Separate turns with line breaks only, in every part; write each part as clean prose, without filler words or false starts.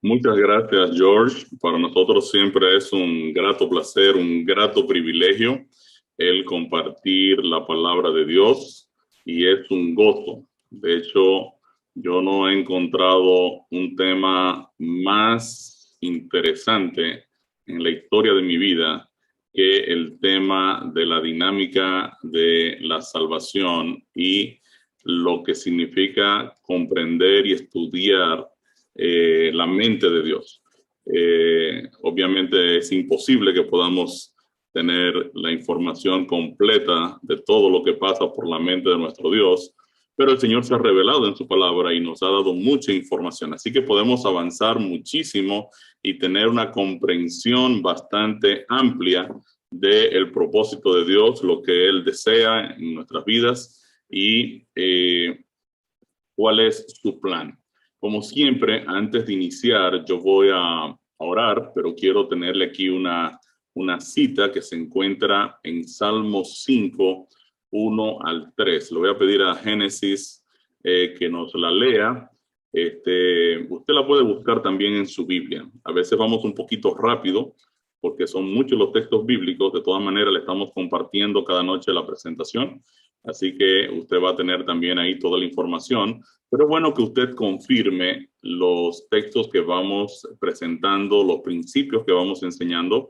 Muchas gracias, George. Para nosotros siempre es un grato placer, un grato privilegio el compartir la palabra de Dios y es un gozo. De hecho, yo no he encontrado un tema más interesante en la historia de mi vida que el tema de la dinámica de la salvación y lo que significa comprender y estudiar la mente de Dios. Obviamente es imposible que podamos tener la información completa de todo lo que pasa por la mente de nuestro Dios, pero el Señor se ha revelado en su palabra y nos ha dado mucha información, así que podemos avanzar muchísimo y tener una comprensión bastante amplia del propósito de Dios, lo que Él desea en nuestras vidas y cuál es su plan. Como siempre, antes de iniciar, yo voy a orar, pero quiero tenerle aquí una cita que se encuentra en Salmos 5, 1 al 3. Le voy a pedir a Génesis que nos la lea. Usted la puede buscar también en su Biblia. A veces vamos un poquito rápido porque son muchos los textos bíblicos. De todas maneras, le estamos compartiendo cada noche la presentación. Así que usted va a tener también ahí toda la información. Pero es bueno que usted confirme los textos que vamos presentando, los principios que vamos enseñando,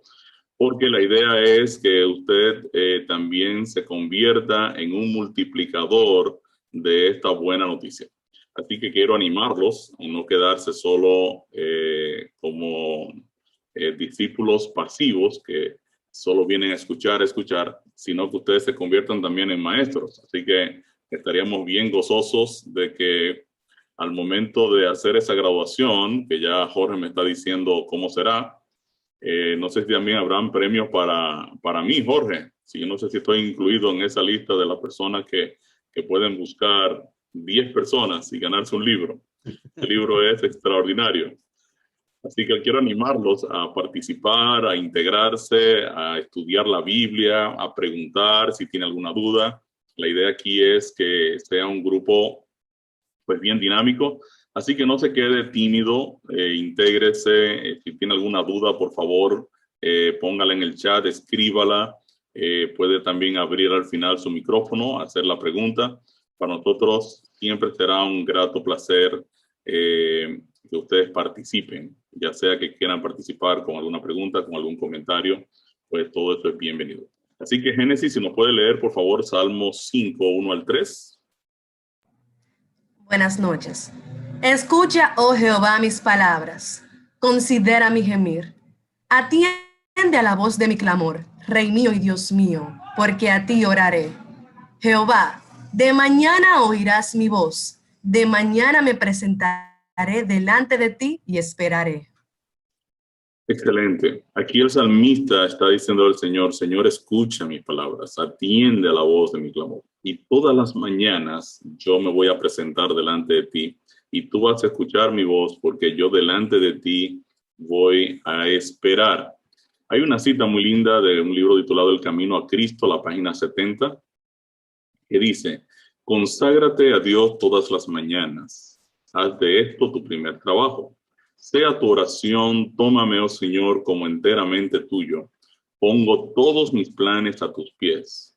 porque la idea es que usted también se convierta en un multiplicador de esta buena noticia. Así que quiero animarlos a no quedarse solo como discípulos pasivos que solo vienen a escuchar, sino que ustedes se conviertan también en maestros. Así que estaríamos bien gozosos de que al momento de hacer esa graduación, que ya Jorge me está diciendo cómo será, no sé si también habrán premios para mí, Jorge. Si yo no sé si estoy incluido en esa lista de las personas que pueden buscar 10 personas y ganarse un libro. El libro es extraordinario. Así que quiero animarlos a participar, a integrarse, a estudiar la Biblia, a preguntar si tiene alguna duda. La idea aquí es que sea un grupo pues bien dinámico, así que no se quede tímido, intégrese, si tiene alguna duda, por favor, póngala en el chat, escríbala, puede también abrir al final su micrófono, hacer la pregunta. Para nosotros siempre será un grato placer que ustedes participen, ya sea que quieran participar con alguna pregunta, con algún comentario, pues todo eso es bienvenido. Así que Génesis, si nos puede leer, por favor, Salmos 5, 1 al 3.
Buenas noches. Escucha, oh Jehová, mis palabras. Considera mi gemir. Atiende a la voz de mi clamor, Rey mío y Dios mío, porque a ti oraré. Jehová, de mañana oirás mi voz. De mañana me presentaré delante de ti y esperaré.
Excelente. Aquí el salmista está diciendo al Señor, Señor, escucha mis palabras, atiende a la voz de mi clamor. Y todas las mañanas yo me voy a presentar delante de ti y tú vas a escuchar mi voz porque yo delante de ti voy a esperar. Hay una cita muy linda de un libro titulado El Camino a Cristo, la página 70, que dice, conságrate a Dios todas las mañanas. Haz de esto tu primer trabajo. Sea tu oración, tómame, oh Señor, como enteramente tuyo. Pongo todos mis planes a tus pies.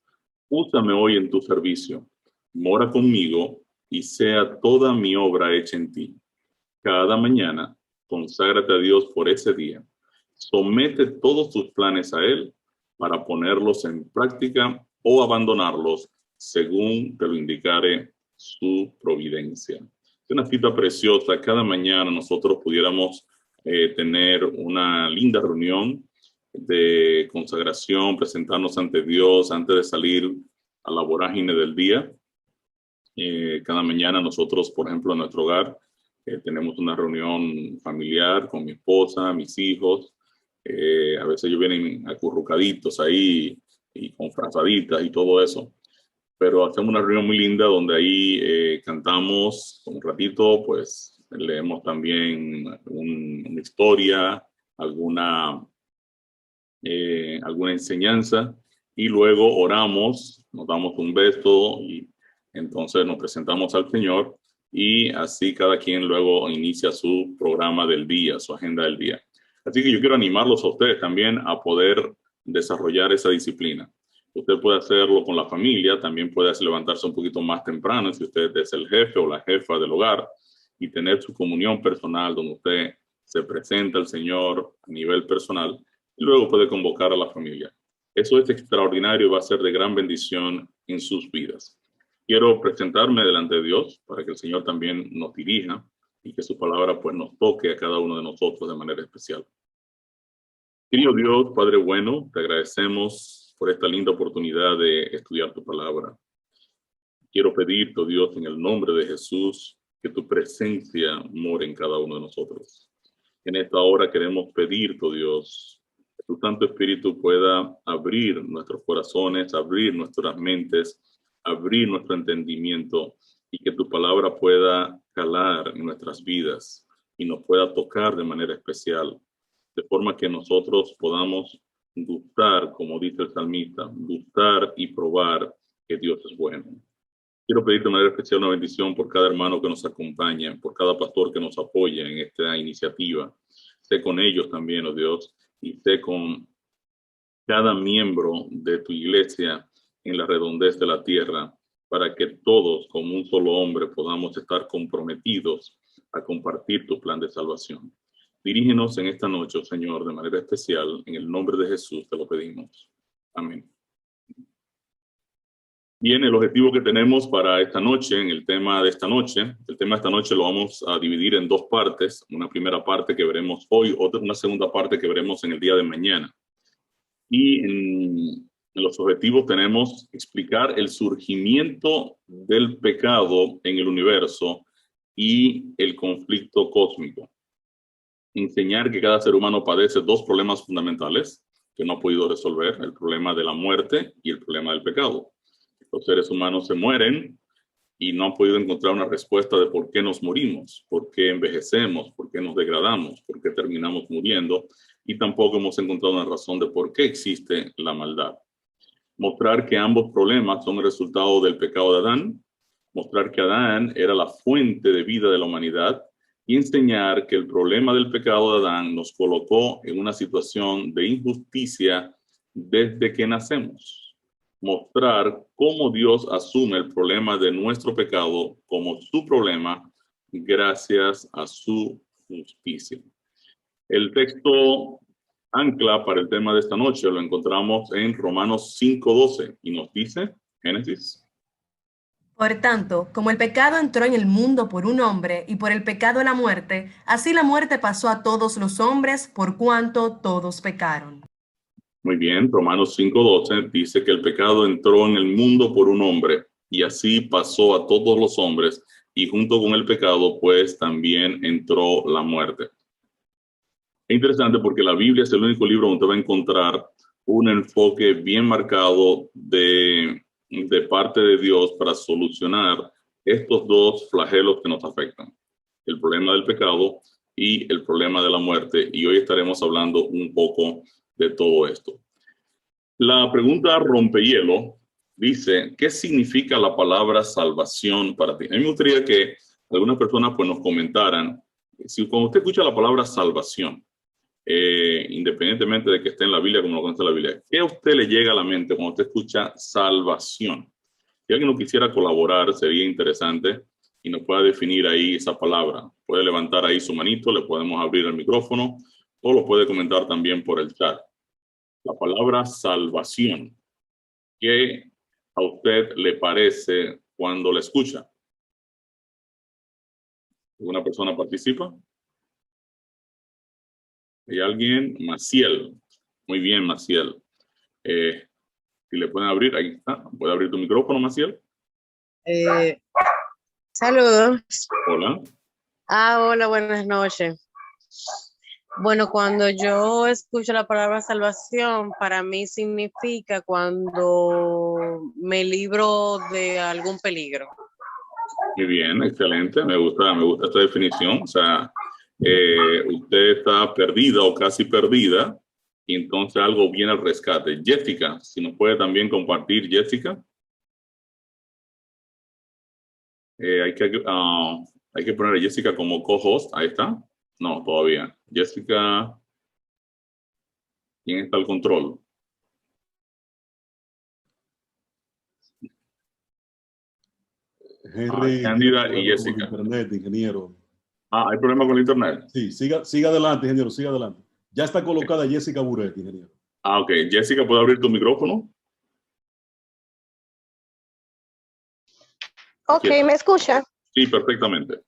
Úsame hoy en tu servicio. Mora conmigo y sea toda mi obra hecha en ti. Cada mañana, conságrate a Dios por ese día. Somete todos tus planes a Él para ponerlos en práctica o abandonarlos según te lo indicare su providencia. Es una cita preciosa. Cada mañana nosotros pudiéramos tener una linda reunión de consagración, presentarnos ante Dios antes de salir a la vorágine del día. Cada mañana nosotros, por ejemplo, en nuestro hogar, tenemos una reunión familiar con mi esposa, mis hijos. A veces ellos vienen acurrucaditos ahí y con frazaditas y todo eso. Pero hacemos una reunión muy linda donde ahí cantamos un ratito, pues leemos también una historia, alguna enseñanza y luego oramos, nos damos un beso y entonces nos presentamos al Señor y así cada quien luego inicia su programa del día, su agenda del día. Así que yo quiero animarlos a ustedes también a poder desarrollar esa disciplina. Usted puede hacerlo con la familia, también puede levantarse un poquito más temprano si usted es el jefe o la jefa del hogar y tener su comunión personal donde usted se presenta al Señor a nivel personal y luego puede convocar a la familia. Eso es extraordinario y va a ser de gran bendición en sus vidas. Quiero presentarme delante de Dios para que el Señor también nos dirija y que su palabra pues nos toque a cada uno de nosotros de manera especial. Querido Dios, Padre bueno, te agradecemos por esta linda oportunidad de estudiar tu palabra. Quiero pedirte, oh Dios, en el nombre de Jesús, que tu presencia more en cada uno de nosotros. En esta hora queremos pedirte, oh Dios, que tu Santo Espíritu pueda abrir nuestros corazones, abrir nuestras mentes, abrir nuestro entendimiento y que tu palabra pueda calar en nuestras vidas y nos pueda tocar de manera especial, de forma que nosotros podamos gustar, como dice el salmista, gustar y probar que Dios es bueno. Quiero pedirte de manera especial una bendición por cada hermano que nos acompaña, por cada pastor que nos apoya en esta iniciativa. Sé con ellos también, oh Dios, y sé con cada miembro de tu iglesia en la redondez de la tierra, para que todos, como un solo hombre, podamos estar comprometidos a compartir tu plan de salvación. Dirígenos en esta noche, oh Señor, de manera especial. En el nombre de Jesús te lo pedimos. Amén. Bien, el objetivo que tenemos para esta noche, en el tema de esta noche, el tema de esta noche lo vamos a dividir en dos partes. Una primera parte que veremos hoy, una segunda parte que veremos en el día de mañana. Y en los objetivos tenemos explicar el surgimiento del pecado en el universo y el conflicto cósmico. Enseñar que cada ser humano padece dos problemas fundamentales que no ha podido resolver, el problema de la muerte y el problema del pecado. Los seres humanos se mueren y no han podido encontrar una respuesta de por qué nos morimos, por qué envejecemos, por qué nos degradamos, por qué terminamos muriendo, y tampoco hemos encontrado una razón de por qué existe la maldad. Mostrar que ambos problemas son el resultado del pecado de Adán, mostrar que Adán era la fuente de vida de la humanidad y enseñar que el problema del pecado de Adán nos colocó en una situación de injusticia desde que nacemos. Mostrar cómo Dios asume el problema de nuestro pecado como su problema gracias a su justicia. El texto ancla para el tema de esta noche lo encontramos en Romanos 5:12 y nos dice, Génesis.
Por tanto, como el pecado entró en el mundo por un hombre y por el pecado la muerte, así la muerte pasó a todos los hombres por cuanto todos pecaron.
Muy bien, Romanos 5:12 dice que el pecado entró en el mundo por un hombre y así pasó a todos los hombres y junto con el pecado pues también entró la muerte. Es interesante porque la Biblia es el único libro donde va a encontrar un enfoque bien marcado de parte de Dios para solucionar estos dos flagelos que nos afectan, el problema del pecado y el problema de la muerte, y hoy estaremos hablando un poco de todo esto. La pregunta rompehielo dice, ¿qué significa la palabra salvación para ti? A mí me gustaría que algunas personas pues nos comentaran, si cuando usted escucha la palabra salvación, independientemente de que esté en la Biblia como lo conoce la Biblia, ¿qué a usted le llega a la mente cuando usted escucha salvación? Si alguien nos quisiera colaborar, sería interesante y nos pueda definir ahí esa palabra. Puede levantar ahí su manito, le podemos abrir el micrófono o lo puede comentar también por el chat. La palabra salvación, ¿qué a usted le parece cuando la escucha? ¿Alguna persona participa? ¿Hay alguien? Maciel. Muy bien, Maciel. Si le pueden abrir, ahí está. ¿Puede abrir tu micrófono, Maciel?
Saludos.
Hola.
Hola, buenas noches. Bueno, cuando yo escucho la palabra salvación, para mí significa cuando me libro de algún peligro.
Muy bien, excelente. Me gusta esta definición. O sea, usted está perdida o casi perdida y entonces algo viene al rescate. Jessica, si nos puede también compartir, Jessica. Hay que poner a Jessica como co-host. Ahí está. No, todavía. Jessica, ¿quién está al control?
Henry,
Cándida y
con
Jessica.
internet, ingeniero.
¿Hay problema con el internet?
Sí, siga adelante, ingeniero, siga adelante. Ya está colocada Jessica Buret, ingeniero.
Ok. Jessica, ¿puedo abrir tu micrófono?
Ok, ¿me escucha?
Sí, perfectamente.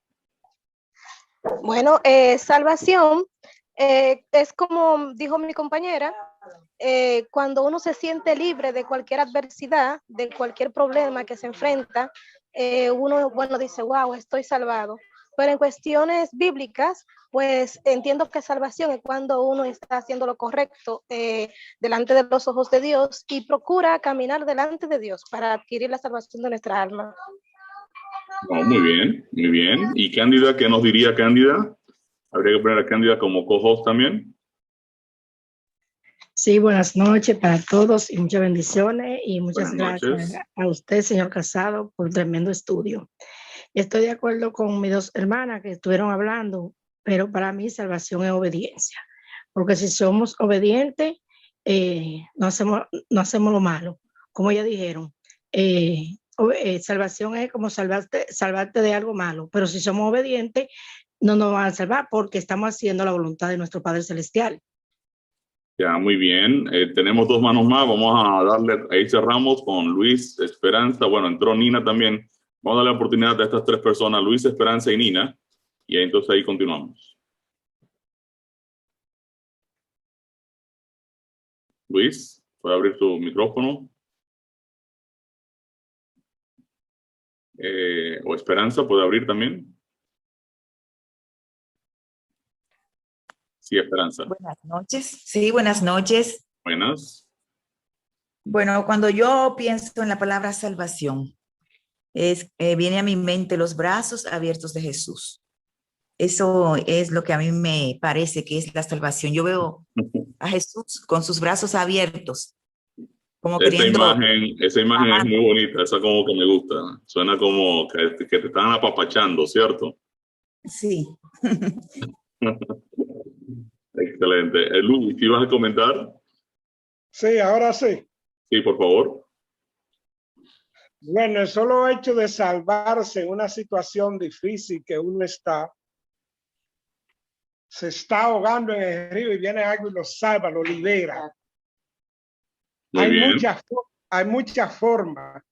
Bueno, salvación es como dijo mi compañera, cuando uno se siente libre de cualquier adversidad, de cualquier problema que se enfrenta, uno, bueno, dice, wow, estoy salvado. Pero en cuestiones bíblicas, pues entiendo que salvación es cuando uno está haciendo lo correcto delante de los ojos de Dios y procura caminar delante de Dios para adquirir la salvación de nuestra alma.
No, muy bien, muy bien. ¿Y Cándida, qué nos diría Cándida? ¿Habría que poner a Cándida como co-host también?
Sí, buenas noches para todos y muchas bendiciones y muchas
Buenas
gracias
noches.
a usted, señor Casado, por un tremendo estudio. Estoy de acuerdo con mis dos hermanas que estuvieron hablando, pero para mí salvación es obediencia, porque si somos obedientes, no hacemos lo malo. Como ya dijeron, salvación es como salvarte de algo malo, pero si somos obedientes, no nos van a salvar porque estamos haciendo la voluntad de nuestro Padre Celestial.
Ya, muy bien. Tenemos dos manos más. Vamos a darle, ahí cerramos con Luis, Esperanza. Bueno, entró Nina también. Vamos a darle la oportunidad a estas tres personas, Luis, Esperanza y Nina. Y entonces ahí continuamos. Luis, ¿puede abrir tu micrófono? O Esperanza, ¿puede abrir también? Sí, Esperanza.
Buenas noches. Sí, buenas noches.
Buenas.
Bueno, cuando yo pienso en la palabra salvación, viene a mi mente los brazos abiertos de Jesús. Eso es lo que a mí me parece que es la salvación. Yo veo a Jesús con sus brazos abiertos, como queriendo...
Esa imagen es muy bonita, esa como que me gusta. Suena como que te están apapachando, ¿cierto?
Sí.
Excelente. Luis, ¿sí vas a comentar?
Sí, ahora sí.
Sí, por favor.
Bueno, el solo hecho de salvarse en una situación difícil que uno se está ahogando en el río y viene algo y lo salva, lo libera. Hay muchas formas,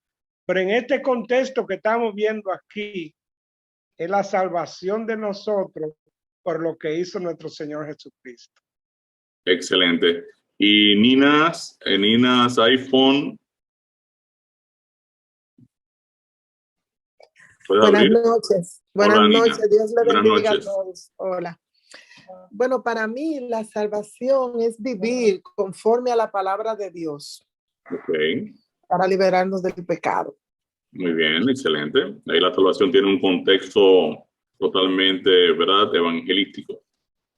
pero en este contexto que estamos viendo aquí, es la salvación de nosotros por lo que hizo nuestro Señor Jesucristo.
Excelente. Y Nina's iPhone.
Buenas noches. Buenas noches. Dios le bendiga a todos. Hola. Bueno, para mí la salvación es vivir conforme a la palabra de Dios.
Ok.
Para liberarnos del pecado.
Muy bien, excelente. Ahí la salvación tiene un contexto totalmente, ¿verdad?, evangelístico.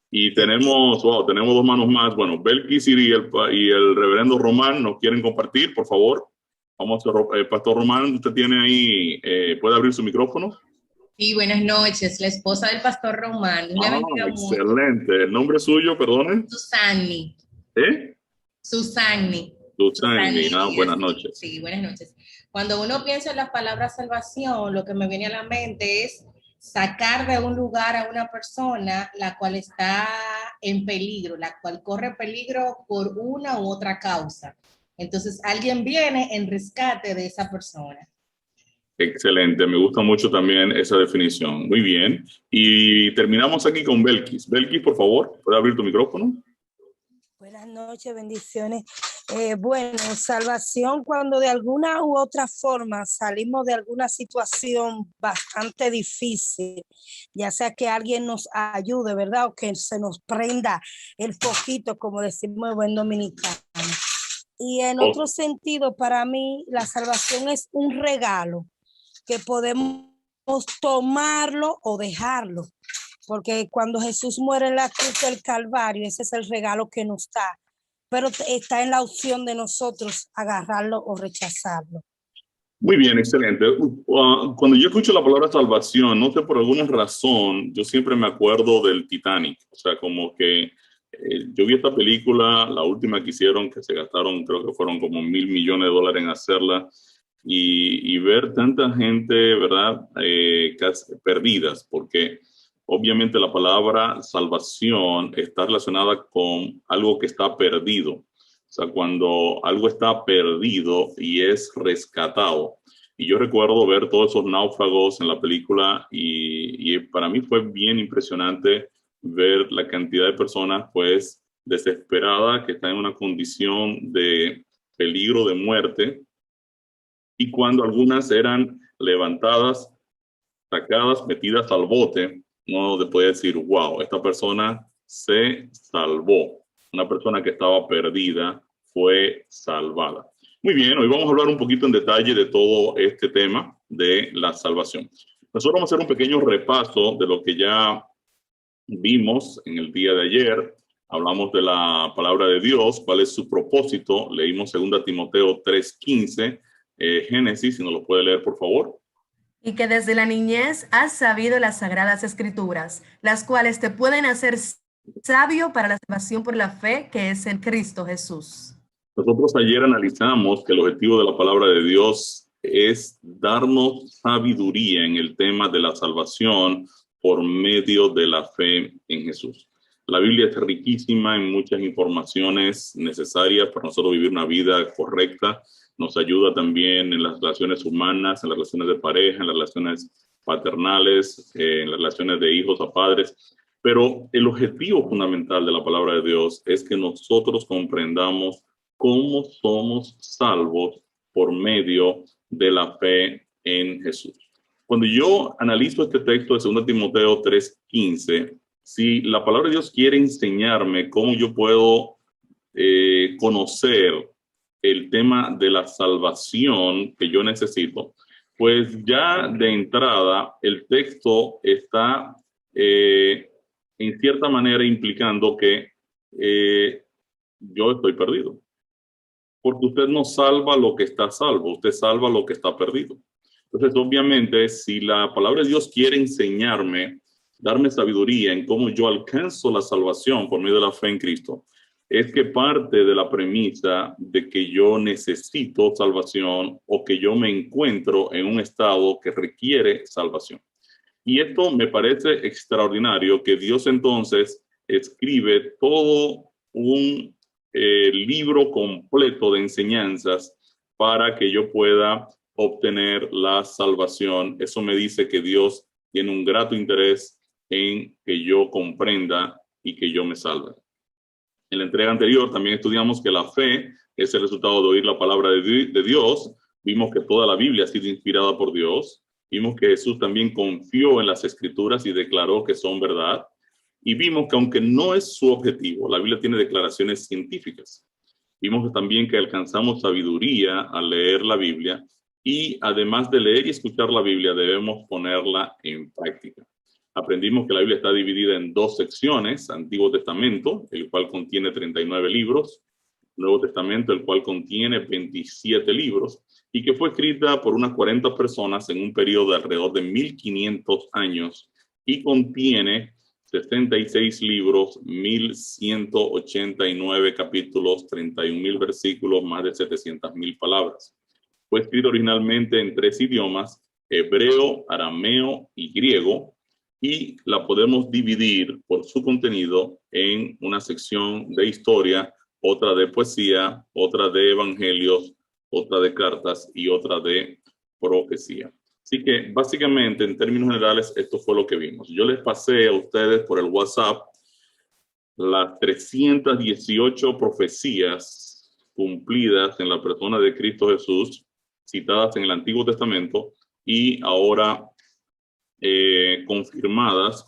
Y tenemos dos manos más. Bueno, Belkis y el reverendo Román nos quieren compartir, por favor. Vamos a Pastor Román, usted tiene ahí, ¿puede abrir su micrófono?
Sí, buenas noches, la esposa del pastor Román.
Excelente. ¿El nombre suyo, perdone?
Susani. Susani.
Buenas noches.
Sí, buenas noches. Cuando uno piensa en la palabra salvación, lo que me viene a la mente es sacar de un lugar a una persona la cual está en peligro, la cual corre peligro por una u otra causa. Entonces, alguien viene en rescate de esa persona.
Excelente, me gusta mucho también esa definición. Muy bien. Y terminamos aquí con Belkis. Belkis, por favor, ¿puede abrir tu micrófono?
Buenas noches, bendiciones. Bueno, salvación cuando de alguna u otra forma salimos de alguna situación bastante difícil, ya sea que alguien nos ayude, ¿verdad? O que se nos prenda el foquito, como decimos en buen dominicano. Y en otro sentido, para mí, la salvación es un regalo que podemos tomarlo o dejarlo. Porque cuando Jesús muere en la cruz del Calvario, ese es el regalo que nos da. Pero está en la opción de nosotros agarrarlo o rechazarlo.
Muy bien, excelente. Cuando yo escucho la palabra salvación, no sé, por alguna razón, yo siempre me acuerdo del Titanic. O sea, como que yo vi esta película, la última que hicieron, que se gastaron, creo que fueron como $1.000 millones en hacerla, y ver tanta gente, ¿verdad?, casi perdidas, porque obviamente la palabra salvación está relacionada con algo que está perdido. O sea, cuando algo está perdido y es rescatado. Y yo recuerdo ver todos esos náufragos en la película y para mí fue bien impresionante ver la cantidad de personas, pues, desesperadas, que están en una condición de peligro de muerte. Y cuando algunas eran levantadas, sacadas, metidas al bote, uno puede decir, wow, esta persona se salvó. Una persona que estaba perdida fue salvada. Muy bien, hoy vamos a hablar un poquito en detalle de todo este tema de la salvación. Nosotros vamos a hacer un pequeño repaso de lo que ya vimos en el día de ayer. Hablamos de la palabra de Dios, cuál es su propósito. Leímos 2 Timoteo 3:15, Génesis, si nos lo puede leer, por favor.
Y que desde la niñez has sabido las sagradas escrituras, las cuales te pueden hacer sabio para la salvación por la fe que es en Cristo Jesús.
Nosotros ayer analizamos que el objetivo de la palabra de Dios es darnos sabiduría en el tema de la salvación por medio de la fe en Jesús. La Biblia es riquísima en muchas informaciones necesarias para nosotros vivir una vida correcta. Nos ayuda también en las relaciones humanas, en las relaciones de pareja, en las relaciones paternales, en las relaciones de hijos a padres. Pero el objetivo fundamental de la palabra de Dios es que nosotros comprendamos cómo somos salvos por medio de la fe en Jesús. Cuando yo analizo este texto de 2 Timoteo 3:15, si la palabra de Dios quiere enseñarme cómo yo puedo conocer el tema de la salvación que yo necesito, pues ya de entrada el texto está en cierta manera implicando que yo estoy perdido. Porque usted no salva lo que está salvo, usted salva lo que está perdido. Entonces, obviamente, si la palabra de Dios quiere enseñarme, darme sabiduría en cómo yo alcanzo la salvación por medio de la fe en Cristo, es que parte de la premisa de que yo necesito salvación o que yo me encuentro en un estado que requiere salvación. Y esto me parece extraordinario, que Dios entonces escribe todo un libro completo de enseñanzas para que yo pueda obtener la salvación. Eso me dice que Dios tiene un grato interés en que yo comprenda y que yo me salve. En la entrega anterior también estudiamos que la fe es el resultado de oír la palabra de Dios. Vimos que toda la Biblia ha sido inspirada por Dios. Vimos que Jesús también confió en las Escrituras y declaró que son verdad. Y vimos que aunque no es su objetivo, la Biblia tiene declaraciones científicas. Vimos también que alcanzamos sabiduría al leer la Biblia y además de leer y escuchar la Biblia debemos ponerla en práctica. Aprendimos que la Biblia está dividida en 2 secciones: Antiguo Testamento, el cual contiene 39 libros, Nuevo Testamento, el cual contiene 27 libros, y que fue escrita por unas 40 personas en un periodo de alrededor de 1500 años y contiene 66 libros, 1189 capítulos, 31,000 versículos, más de 700,000 palabras. Fue escrito originalmente en 3 idiomas: hebreo, arameo y griego, y la podemos dividir por su contenido en una sección de historia, otra de poesía, otra de evangelios, otra de cartas y otra de profecía. Así que básicamente, en términos generales, esto fue lo que vimos. Yo les pasé a ustedes por el WhatsApp las 318 profecías cumplidas en la persona de Cristo Jesús, citadas en el Antiguo Testamento y ahora confirmadas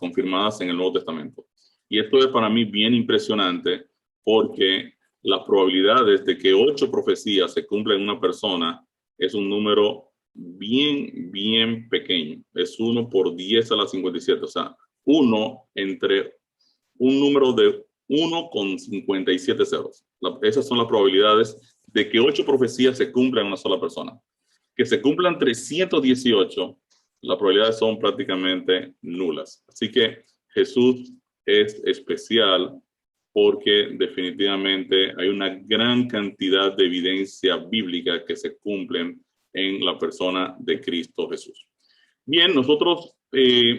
en el Nuevo Testamento. Y esto es para mí bien impresionante, porque las probabilidades de que 8 profecías se cumplan en una persona es un número bien pequeño. Es 1 por 10 a la 57. O sea, 1 entre un número de 1 con 57 ceros. Esas son las probabilidades de que 8 profecías se cumplan en una sola persona. que se cumplan 318, las probabilidades son prácticamente nulas. Así que Jesús es especial porque definitivamente hay una gran cantidad de evidencia bíblica que se cumplen en la persona de Cristo Jesús. Bien, nosotros,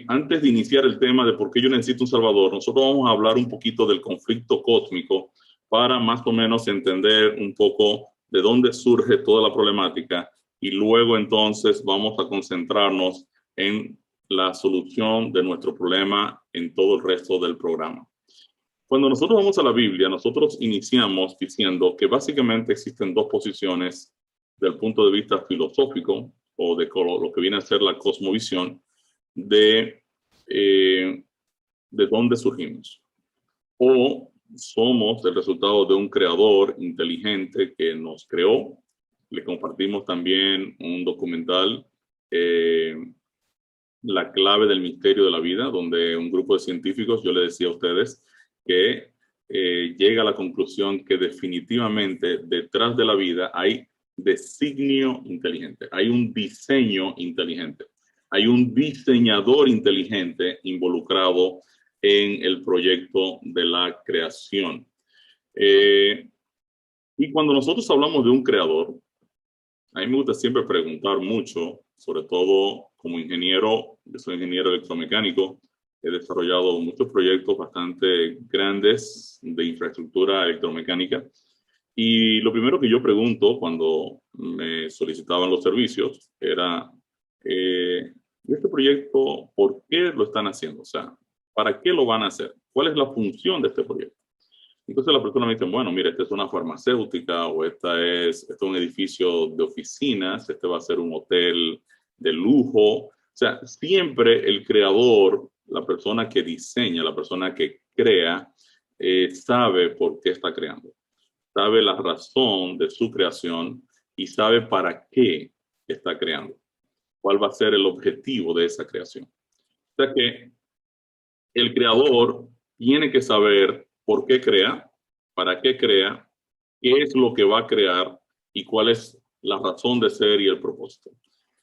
antes de iniciar el tema de por qué yo necesito un Salvador, nosotros vamos a hablar un poquito del conflicto cósmico para más o menos entender un poco de dónde surge toda la problemática y luego entonces vamos a concentrarnos en la solución de nuestro problema en todo el resto del programa. Cuando nosotros vamos a la Biblia, nosotros iniciamos diciendo que básicamente existen dos posiciones del punto de vista filosófico o de lo que viene a ser la cosmovisión de dónde surgimos. O somos el resultado de un creador inteligente que nos creó. Le compartimos también un documental, La clave del misterio de la vida, donde un grupo de científicos, yo le decía a ustedes, que llega a la conclusión que definitivamente detrás de la vida hay designio inteligente, hay un diseño inteligente, hay un diseñador inteligente involucrado en el proyecto de la creación. Y cuando nosotros hablamos de un creador, a mí me gusta siempre preguntar mucho, sobre todo como ingeniero, yo soy ingeniero electromecánico, he desarrollado muchos proyectos bastante grandes de infraestructura electromecánica. Y lo primero que yo pregunto cuando me solicitaban los servicios era, ¿este proyecto por qué lo están haciendo? O sea, ¿para qué lo van a hacer? ¿Cuál es la función de este proyecto? Entonces la persona me dice, bueno, mira, esta es una farmacéutica o este es un edificio de oficinas, este va a ser un hotel de lujo. O sea, siempre el creador, la persona que diseña, la persona que crea, sabe por qué está creando. Sabe la razón de su creación y sabe para qué está creando. ¿Cuál va a ser el objetivo de esa creación? O sea que el creador tiene que saber por qué crea, para qué crea, qué es lo que va a crear y cuál es la razón de ser y el propósito.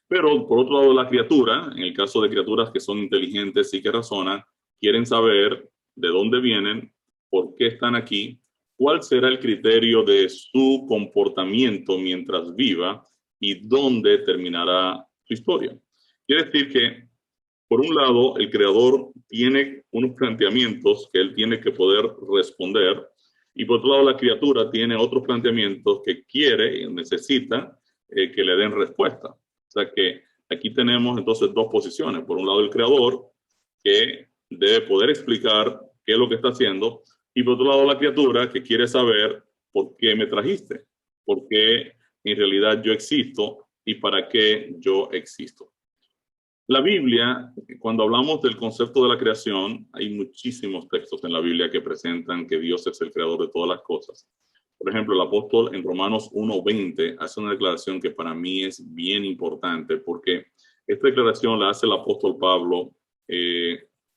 Pero por otro lado, la criatura, en el caso de criaturas que son inteligentes y que razonan, quieren saber de dónde vienen, por qué están aquí, cuál será el criterio de su comportamiento mientras viva y dónde terminará su historia. Quiere decir que, por un lado, el creador tiene unos planteamientos que él tiene que poder responder, y por otro lado, la criatura tiene otros planteamientos que quiere y necesita que le den respuesta. O sea que aquí tenemos entonces dos posiciones. Por un lado, el creador, que debe poder explicar qué es lo que está haciendo, y por otro lado, la criatura, que quiere saber por qué me trajiste, por qué en realidad yo existo y para qué yo existo. La Biblia, cuando hablamos del concepto de la creación, hay muchísimos textos en la Biblia que presentan que Dios es el creador de todas las cosas. Por ejemplo, el apóstol en Romanos 1:20 hace una declaración que para mí es bien importante, porque esta declaración la hace el apóstol Pablo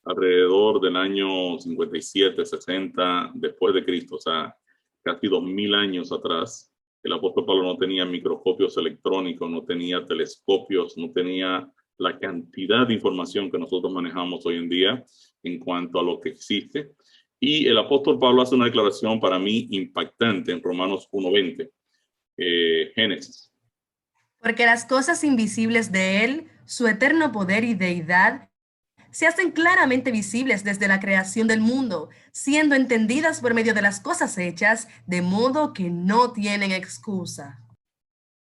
alrededor del año 57, 60 después de Cristo, o sea, casi 2000 años atrás. El apóstol Pablo no tenía microscopios electrónicos, no tenía telescopios, no tenía la cantidad de información que nosotros manejamos hoy en día en cuanto a lo que existe. Y el apóstol Pablo hace una declaración para mí impactante en Romanos 1:20, Génesis.
Porque las cosas invisibles de él, su eterno poder y deidad, se hacen claramente visibles desde la creación del mundo, siendo entendidas por medio de las cosas hechas, de modo que no tienen excusa.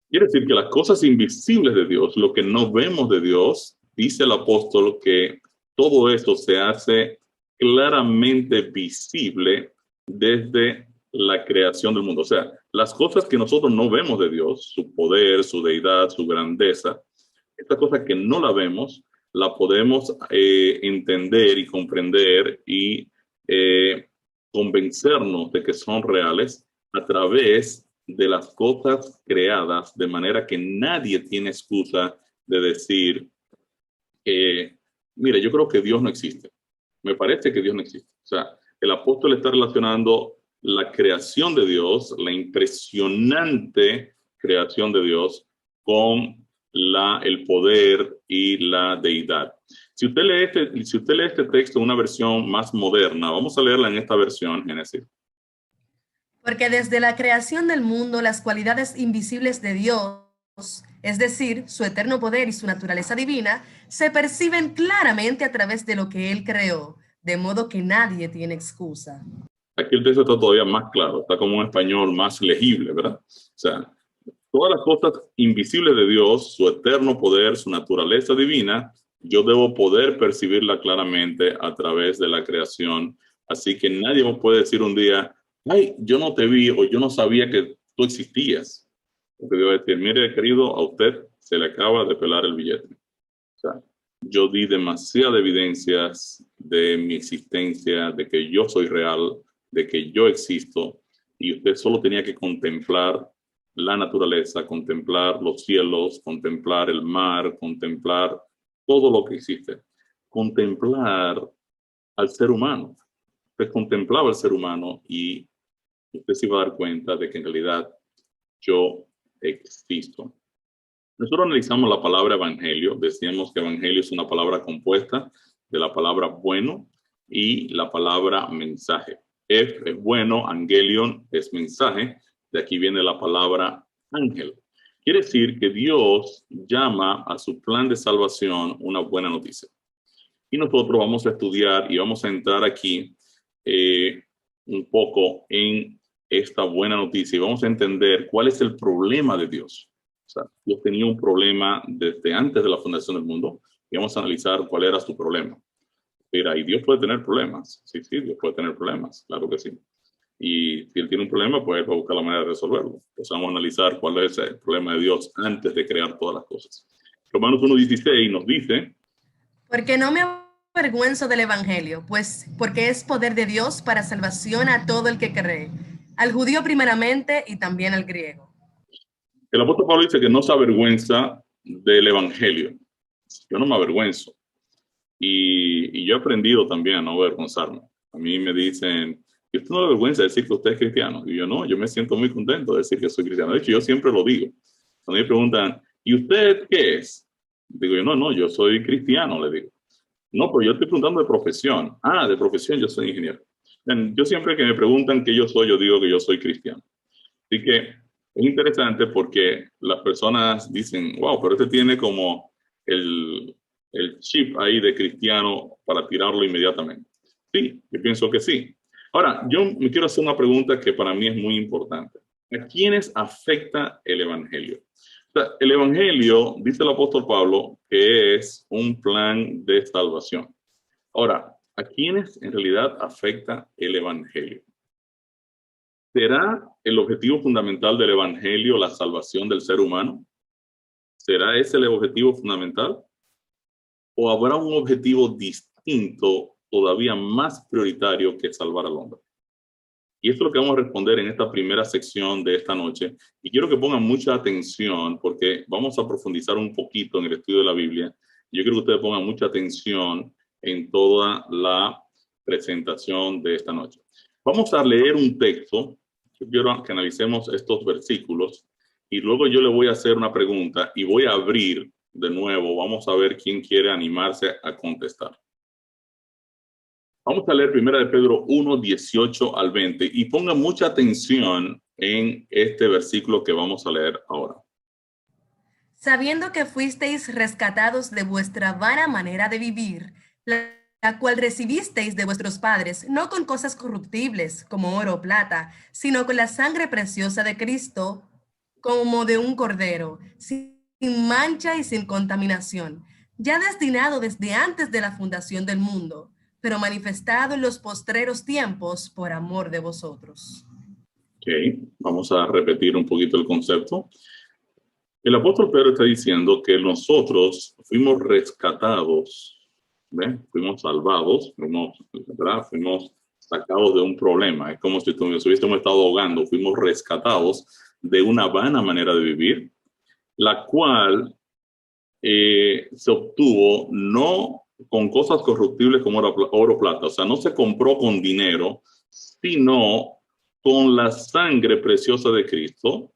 Quiere decir que las cosas invisibles de Dios, lo que no vemos de Dios, dice el apóstol que todo esto se hace claramente visible desde la creación del mundo. O sea, las cosas que nosotros no vemos de Dios, su poder, su deidad, su grandeza, estas cosas que no la vemos, la podemos entender y comprender y convencernos de que son reales a través de las cosas creadas, de manera que nadie tiene excusa de decir, mire, yo creo que Dios no existe. Me parece que Dios no existe. O sea, el apóstol está relacionando la creación de Dios, la impresionante creación de Dios, con el poder y la deidad. Si usted lee este texto en una versión más moderna, vamos a leerla en esta versión, Génesis.
Porque desde la creación del mundo, las cualidades invisibles de Dios, es decir, su eterno poder y su naturaleza divina, se perciben claramente a través de lo que Él creó, de modo que nadie tiene excusa.
Aquí el texto está todavía más claro, está como un español más legible, ¿verdad? O sea, todas las cosas invisibles de Dios, su eterno poder, su naturaleza divina, yo debo poder percibirla claramente a través de la creación. Así que nadie me puede decir un día, ay, yo no te vi o yo no sabía que tú existías. Porque debo decir, mire, querido, a usted se le acaba de pelar el billete. O sea, yo di demasiadas evidencias de mi existencia, de que yo soy real, de que yo existo, y usted solo tenía que contemplar la naturaleza, contemplar los cielos, contemplar el mar, contemplar todo lo que existe. Contemplar al ser humano. Usted contemplaba al ser humano y usted se iba a dar cuenta de que en realidad yo existo. Nosotros analizamos la palabra evangelio. Decíamos que evangelio es una palabra compuesta de la palabra bueno y la palabra mensaje. Es bueno, angelion es mensaje. De aquí viene la palabra ángel. Quiere decir que Dios llama a su plan de salvación una buena noticia. Y nosotros vamos a estudiar y vamos a entrar aquí un poco en esta buena noticia y vamos a entender cuál es el problema de Dios. O sea, Dios tenía un problema desde antes de la fundación del mundo y vamos a analizar cuál era su problema. Mira, y Dios puede tener problemas. Sí, Dios puede tener problemas, claro que sí. Y si Él tiene un problema, pues Él va a buscar la manera de resolverlo. Entonces vamos a analizar cuál es el problema de Dios antes de crear todas las cosas. Romanos 1:16 nos dice:
porque no me avergüenzo del evangelio, pues porque es poder de Dios para salvación a todo el que cree, al judío primeramente y también al griego.
El apóstol Pablo dice que no se avergüenza del evangelio. Yo no me avergüenzo. Y yo he aprendido también a no avergonzarme. A mí me dicen, ¿y usted no le avergüenza decir que usted es cristiano? Y yo no, yo me siento muy contento de decir que soy cristiano. De hecho, yo siempre lo digo. Cuando me preguntan, ¿y usted qué es? Digo yo, no, yo soy cristiano, le digo. No, pero yo estoy preguntando de profesión. Ah, de profesión yo soy ingeniero. Yo siempre que me preguntan qué yo soy, yo digo que yo soy cristiano. Así que es interesante porque las personas dicen, wow, pero este tiene como el chip ahí de cristiano para tirarlo inmediatamente. Sí, yo pienso que sí. Ahora, yo me quiero hacer una pregunta que para mí es muy importante. ¿A quiénes afecta el evangelio? O sea, el evangelio, dice el apóstol Pablo, que es un plan de salvación. Ahora, ¿a quiénes en realidad afecta el evangelio? ¿Será el objetivo fundamental del evangelio la salvación del ser humano? ¿Será ese el objetivo fundamental? ¿O habrá un objetivo distinto, todavía más prioritario que salvar al hombre? Y esto es lo que vamos a responder en esta primera sección de esta noche. Y quiero que pongan mucha atención porque vamos a profundizar un poquito en el estudio de la Biblia. Yo quiero que ustedes pongan mucha atención en toda la presentación de esta noche. Vamos a leer un texto. Yo quiero que analicemos estos versículos y luego yo le voy a hacer una pregunta y voy a abrir de nuevo. Vamos a ver quién quiere animarse a contestar. Vamos a leer 1 de Pedro 1, 18 al 20 y pongan mucha atención en este versículo que vamos a leer ahora.
Sabiendo que fuisteis rescatados de vuestra vana manera de vivir, la cual recibisteis de vuestros padres, no con cosas corruptibles como oro o plata, sino con la sangre preciosa de Cristo, como de un cordero, sin mancha y sin contaminación, ya destinado desde antes de la fundación del mundo, pero manifestado en los postreros tiempos por amor de vosotros.
Ok, vamos a repetir un poquito el concepto. El apóstol Pedro está diciendo que nosotros fuimos rescatados, ¿ven? Fuimos salvados, ¿verdad? Fuimos sacados de un problema. Es como si hubiésemos estado ahogando. Fuimos rescatados de una vana manera de vivir, la cual se obtuvo no con cosas corruptibles como oro o plata. O sea, no se compró con dinero, sino con la sangre preciosa de Cristo,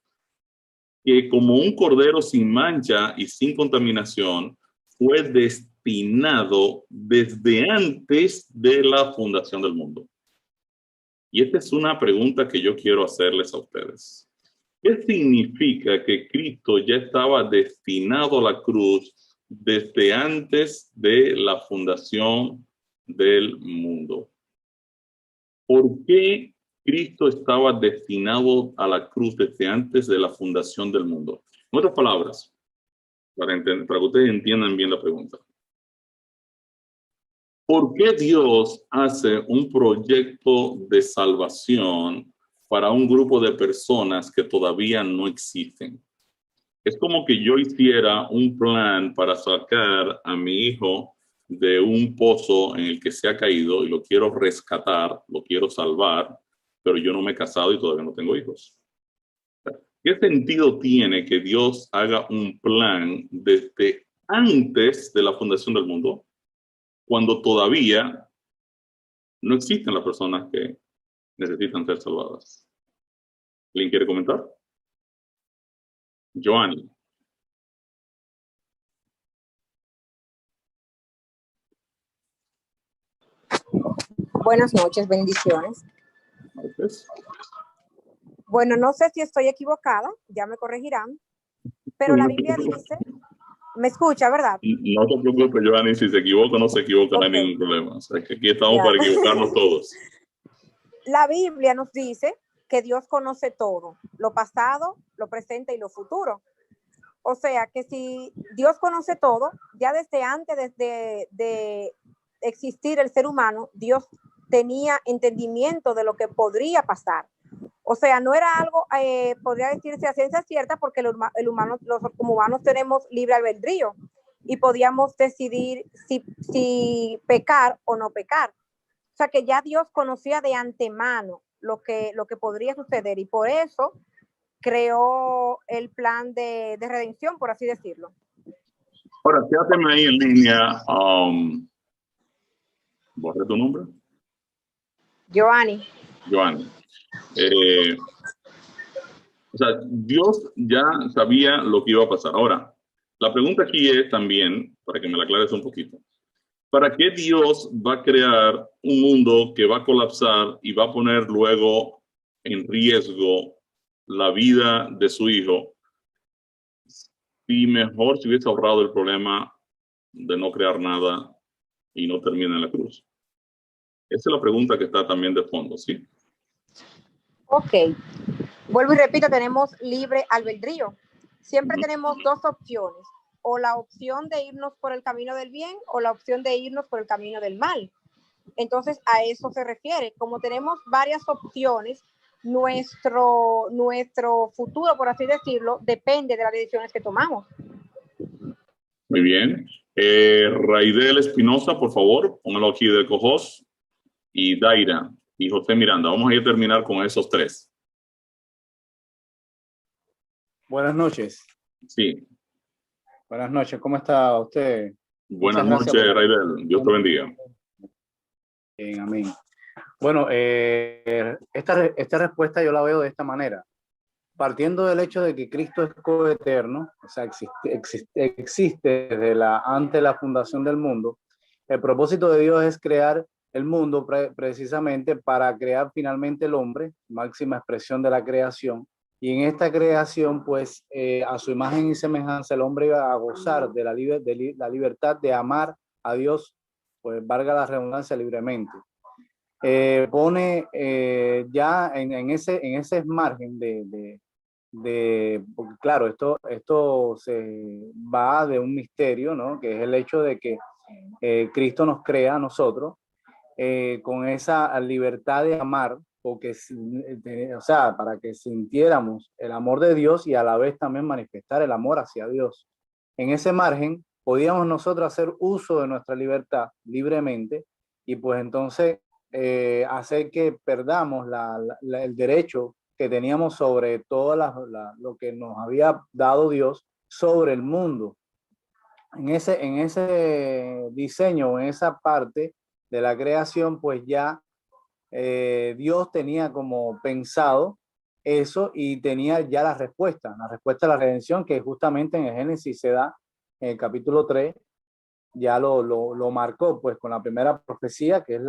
que como un cordero sin mancha y sin contaminación, fue destinado desde antes de la fundación del mundo. Y esta es una pregunta que yo quiero hacerles a ustedes. ¿Qué significa que Cristo ya estaba destinado a la cruz desde antes de la fundación del mundo? ¿Por qué Cristo estaba destinado a la cruz desde antes de la fundación del mundo? En otras palabras, para que ustedes entiendan bien la pregunta. ¿Por qué Dios hace un proyecto de salvación para un grupo de personas que todavía no existen? Es como que yo hiciera un plan para sacar a mi hijo de un pozo en el que se ha caído y lo quiero rescatar, lo quiero salvar, pero yo no me he casado y todavía no tengo hijos. ¿Qué sentido tiene que Dios haga un plan desde antes de la fundación del mundo, cuando todavía no existen las personas que necesitan ser salvadas? ¿Alguien quiere comentar? Joanny.
Buenas noches, bendiciones.
Gracias.
Bueno, no sé si estoy equivocada, ya me corregirán, pero la Biblia dice, me escucha, ¿verdad?
No te preocupes, Joanny, si se equivoca o no se equivoca, okay, no hay ningún problema. O sea, que aquí estamos para equivocarnos todos.
La Biblia nos dice que Dios conoce todo, lo pasado, lo presente y lo futuro. O sea, que si Dios conoce todo, ya desde antes de existir el ser humano, Dios tenía entendimiento de lo que podría pasar. O sea, no era algo, podría decirse a ciencia cierta, porque los humanos tenemos libre albedrío y podíamos decidir si pecar o no pecar. O sea, que ya Dios conocía de antemano lo que podría suceder, y por eso creó el plan de redención, por así decirlo.
Ahora, quédate ahí en línea. ¿Borré tu nombre?
Joanny.
O sea, Dios ya sabía lo que iba a pasar. Ahora, la pregunta aquí es también, para que me la aclares un poquito, ¿para qué Dios va a crear un mundo que va a colapsar y va a poner luego en riesgo la vida de su hijo, si mejor se hubiese ahorrado el problema de no crear nada y no termina en la cruz? Esa es la pregunta que está también de fondo, ¿sí?
Ok. Vuelvo y repito, tenemos libre albedrío. Siempre tenemos dos opciones, o la opción de irnos por el camino del bien o la opción de irnos por el camino del mal. Entonces, a eso se refiere. Como tenemos varias opciones, nuestro futuro, por así decirlo, depende de las decisiones que tomamos.
Muy bien. Raidel Espinosa, por favor, póngalo aquí de co-host. Y Daira y José Miranda. Vamos a ir a terminar con esos tres.
Buenas noches.
Sí.
Buenas noches. ¿Cómo está usted?
Buenas noches, Raidel. Dios te bendiga.
Bien, amén. Bueno, esta respuesta yo la veo de esta manera. Partiendo del hecho de que Cristo es coeterno, o sea, existe desde antes de la fundación del mundo, el propósito de Dios es crear el mundo precisamente para crear finalmente el hombre, máxima expresión de la creación. Y en esta creación, pues, a su imagen y semejanza, el hombre iba a gozar de la libertad de amar a Dios, pues, valga la redundancia, libremente. Pone ya en ese margen porque claro, esto se va de un misterio, ¿no? Que es el hecho de que Cristo nos crea a nosotros con esa libertad de amar, porque, o sea, para que sintiéramos el amor de Dios y a la vez también manifestar el amor hacia Dios. En ese margen podíamos nosotros hacer uso de nuestra libertad libremente y pues entonces hacer que perdamos el derecho que teníamos sobre todo lo que nos había dado Dios sobre el mundo. En ese diseño, en esa parte de la creación, pues ya Dios tenía como pensado eso y tenía ya la respuesta a la redención, que justamente en el Génesis se da en el capítulo 3, ya lo marcó pues con la primera profecía, que es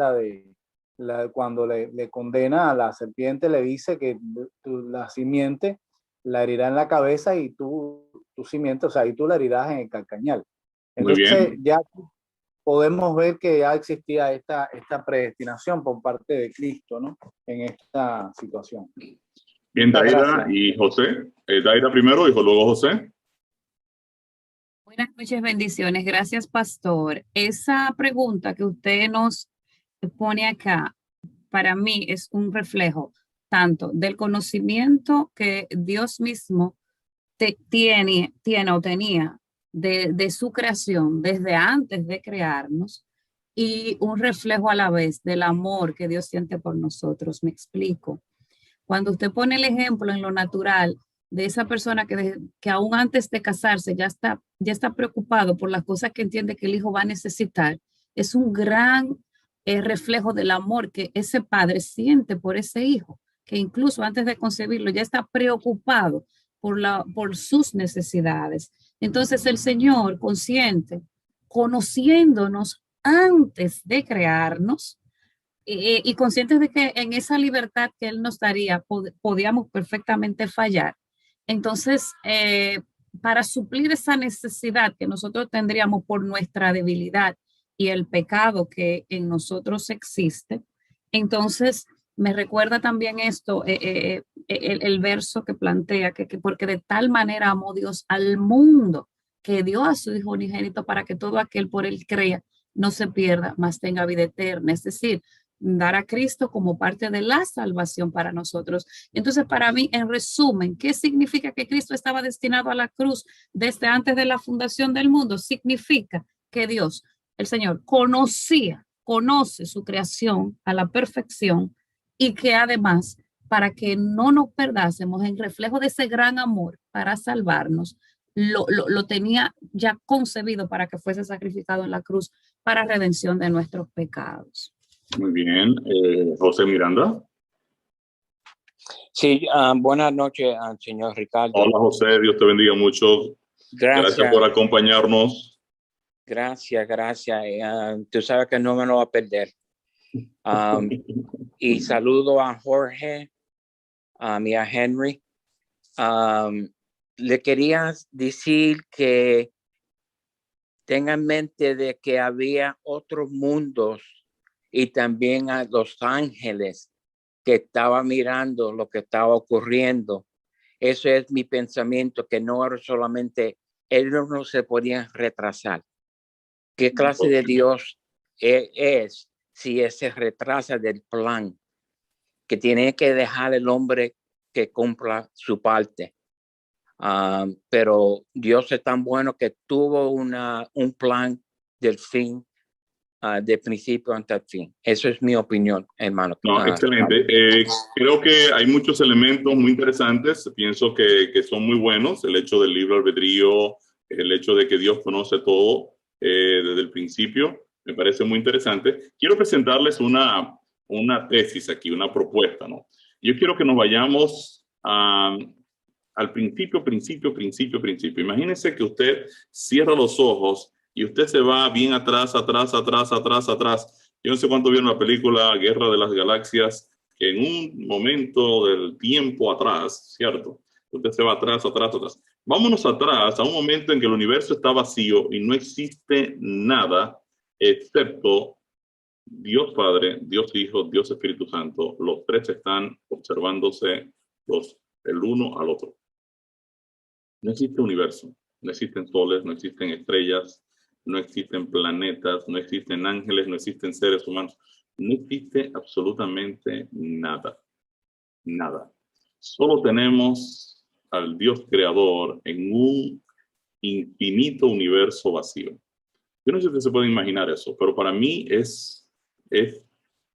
cuando le condena a la serpiente, le dice que la simiente la herirá en la cabeza y tu simiente, o sea, y tú la herirás en el calcañal. Entonces ya podemos ver que ya existía esta predestinación por parte de Cristo, ¿no? En esta situación.
Bien, Daira y José. Daira primero y luego José.
Buenas noches, bendiciones. Gracias, pastor. Esa pregunta que usted nos pone acá, para mí es un reflejo tanto del conocimiento que Dios mismo tiene o tenía de su creación desde antes de crearnos, y un reflejo a la vez del amor que Dios siente por nosotros. Me explico. Cuando usted pone el ejemplo en lo natural de esa persona que aún antes de casarse ya está preocupado por las cosas que entiende que el hijo va a necesitar, es un gran reflejo del amor que ese padre siente por ese hijo, que incluso antes de concebirlo ya está preocupado por sus necesidades. Entonces el Señor, consciente, conociéndonos antes de crearnos, y conscientes de que en esa libertad que Él nos daría podíamos perfectamente fallar. Entonces, para suplir esa necesidad que nosotros tendríamos por nuestra debilidad y el pecado que en nosotros existe, entonces me recuerda también esto, el verso que plantea, que porque de tal manera amó Dios al mundo, que dio a su Hijo unigénito para que todo aquel por Él crea no se pierda, mas tenga vida eterna. Es decir, dar a Cristo como parte de la salvación para nosotros. Entonces, para mí, en resumen, ¿qué significa que Cristo estaba destinado a la cruz desde antes de la fundación del mundo? Significa que Dios, el Señor, conoce su creación a la perfección, y que además, para que no nos perdásemos en reflejo de ese gran amor para salvarnos, lo tenía ya concebido para que fuese sacrificado en la cruz para redención de nuestros pecados.
Muy bien. José Miranda.
Sí, buenas noches, señor Ricardo.
Hola, José. Dios te bendiga mucho. Gracias por acompañarnos.
Gracias. Tú sabes que no me lo va a perder. Y saludo a Jorge, y a Henry. Le quería decir que tenga en mente de que había otros mundos y también a los ángeles que estaba mirando lo que estaba ocurriendo. Eso es mi pensamiento, que no era solamente, ellos no se podían retrasar. ¿Qué clase de Dios es si se retrasa del plan? Que tiene que dejar el hombre que cumpla su parte. Pero Dios es tan bueno que tuvo un plan del fin, de principio hasta el fin. Eso es mi opinión, hermano.
No, excelente. Creo que hay muchos elementos muy interesantes. Pienso que son muy buenos. El hecho del libre albedrío, el hecho de que Dios conoce todo desde el principio, me parece muy interesante. Quiero presentarles una tesis aquí, una propuesta, ¿no? Yo quiero que nos vayamos al principio. Imagínense que usted cierra los ojos y usted se va bien atrás. Yo no sé cuánto vieron la película Guerra de las Galaxias, que en un momento del tiempo atrás, ¿cierto? Usted se va atrás. Vámonos atrás a un momento en que el universo está vacío y no existe nada excepto Dios Padre, Dios Hijo, Dios Espíritu Santo. Los tres están observándose el uno al otro. No existe universo, no existen soles, no existen estrellas, no existen planetas, no existen ángeles, no existen seres humanos. No existe absolutamente nada. Solo tenemos al Dios creador en un infinito universo vacío. Yo no sé si usted se puede imaginar eso, pero para mí es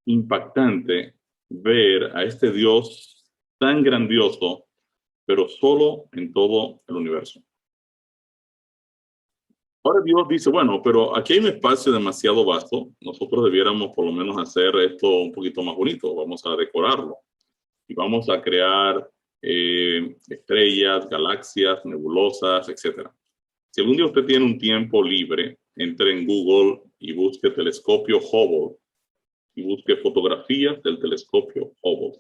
impactante ver a este Dios tan grandioso, pero solo en todo el universo. Ahora Dios dice, bueno, pero aquí hay un espacio demasiado vasto. Nosotros debiéramos por lo menos hacer esto un poquito más bonito. Vamos a decorarlo y vamos a crear estrellas, galaxias, nebulosas, etc. Si algún día usted tiene un tiempo libre, entre en Google y busque telescopio Hubble y busque fotografías del telescopio Hubble.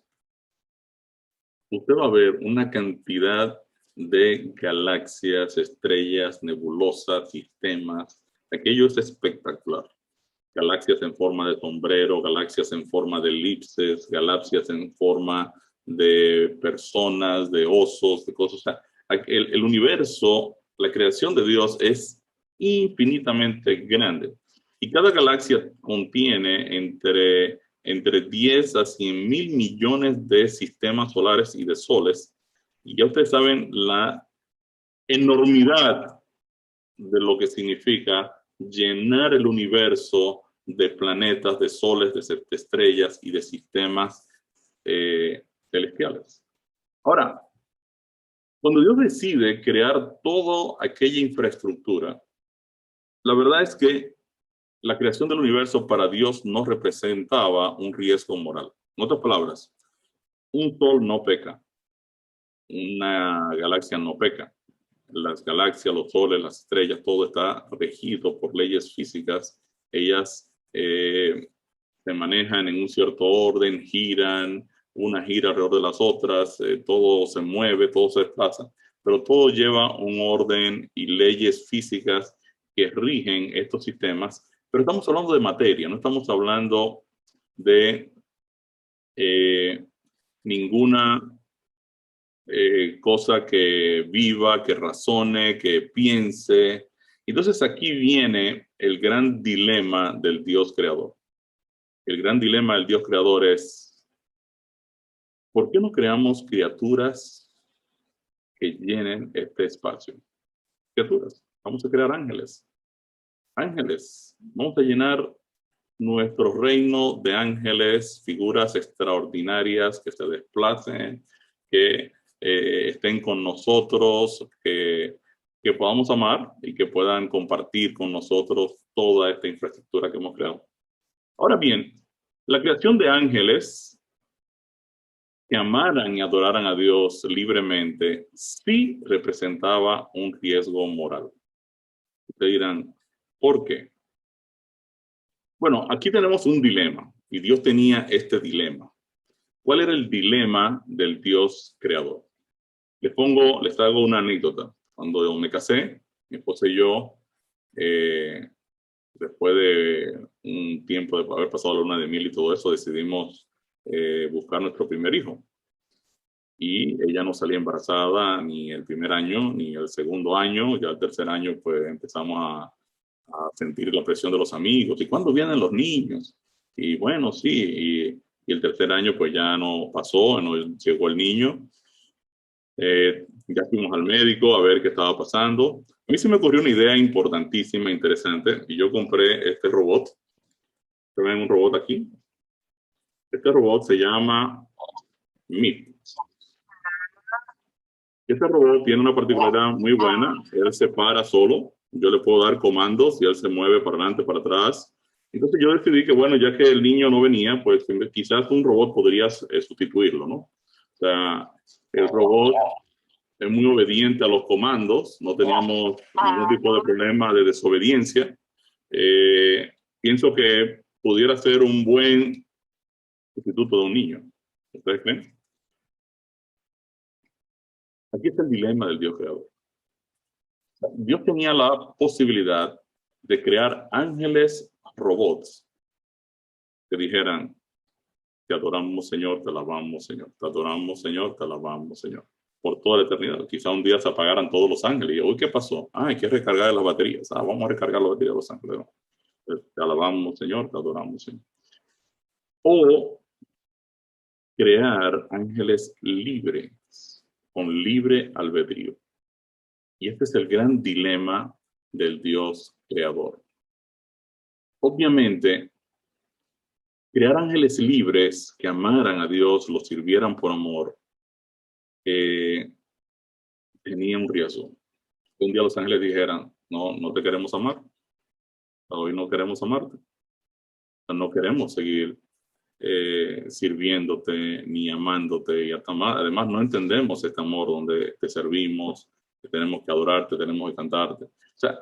Usted va a ver una cantidad de galaxias, estrellas, nebulosas, sistemas. Aquello es espectacular. Galaxias en forma de sombrero, galaxias en forma de elipses, galaxias en forma de personas, de osos, de cosas. O sea, el universo, la creación de Dios es infinitamente grande. Y cada galaxia contiene entre 10 a 100 mil millones de sistemas solares y de soles. Y ya ustedes saben la enormidad de lo que significa llenar el universo de planetas, de soles, de estrellas y de sistemas celestiales. Ahora, cuando Dios decide crear toda aquella infraestructura, la verdad es que la creación del universo para Dios no representaba un riesgo moral. En otras palabras, un sol no peca, una galaxia no peca. Las galaxias, los soles, las estrellas, todo está regido por leyes físicas. Ellas se manejan en un cierto orden, giran, una gira alrededor de las otras, todo se mueve, todo se desplaza, pero todo lleva un orden y leyes físicas que rigen estos sistemas. Pero estamos hablando de materia, no estamos hablando de ninguna cosa que viva, que razone, que piense. Entonces aquí viene el gran dilema del Dios creador. El gran dilema del Dios creador es, ¿por qué no creamos criaturas que llenen este espacio? Criaturas. Vamos a crear ángeles. Ángeles. Vamos a llenar nuestro reino de ángeles, figuras extraordinarias que se desplacen, que estén con nosotros, que podamos amar y que puedan compartir con nosotros toda esta infraestructura que hemos creado. Ahora bien, la creación de ángeles que amaran y adoraran a Dios libremente sí representaba un riesgo moral. Ustedes dirán, ¿por qué? Bueno, aquí tenemos un dilema y Dios tenía este dilema. ¿Cuál era el dilema del Dios creador? Les hago una anécdota. Cuando me casé, mi esposa y yo, después de un tiempo de haber pasado la luna de miel y todo eso, decidimos buscar nuestro primer hijo. Y ella no salía embarazada ni el primer año, ni el segundo año. Ya el tercer año, pues empezamos a sentir la presión de los amigos. ¿Y cuándo vienen los niños? Y bueno, sí. Y el tercer año, pues ya no pasó, no llegó el niño. Ya fuimos al médico a ver qué estaba pasando. A mí se me ocurrió una idea importantísima, interesante, y yo compré este robot. ¿Ven un robot aquí? Este robot se llama Meet. Este robot tiene una particularidad muy buena. Él se para solo. Yo le puedo dar comandos y él se mueve para adelante, para atrás. Entonces yo decidí que, bueno, ya que el niño no venía, pues quizás un robot podría sustituirlo, ¿no? O sea, el robot es muy obediente a los comandos. No teníamos ningún tipo de problema de desobediencia. Pienso que pudiera ser un buen sustituto de un niño. ¿Ustedes creen? Aquí está el dilema del Dios creador. Dios tenía la posibilidad de crear ángeles robots que dijeran, te adoramos, Señor, te alabamos, Señor, te adoramos, Señor, te alabamos, Señor, por toda la eternidad. Quizá un día se apagaran todos los ángeles y hoy, ¿qué pasó? Hay que recargar las baterías. Vamos a recargar las baterías de los ángeles. ¿No? Te alabamos, Señor, te adoramos, Señor. O crear ángeles libres, con libre albedrío. Y este es el gran dilema del Dios creador. Obviamente, crear ángeles libres que amaran a Dios, lo sirvieran por amor, tenía un riesgo. Un día los ángeles dijeran, no te queremos amar. Hoy no queremos amarte. No queremos seguir sirviéndote ni amándote. Y además no entendemos este amor donde te servimos, que tenemos que adorarte, tenemos que cantarte. O sea,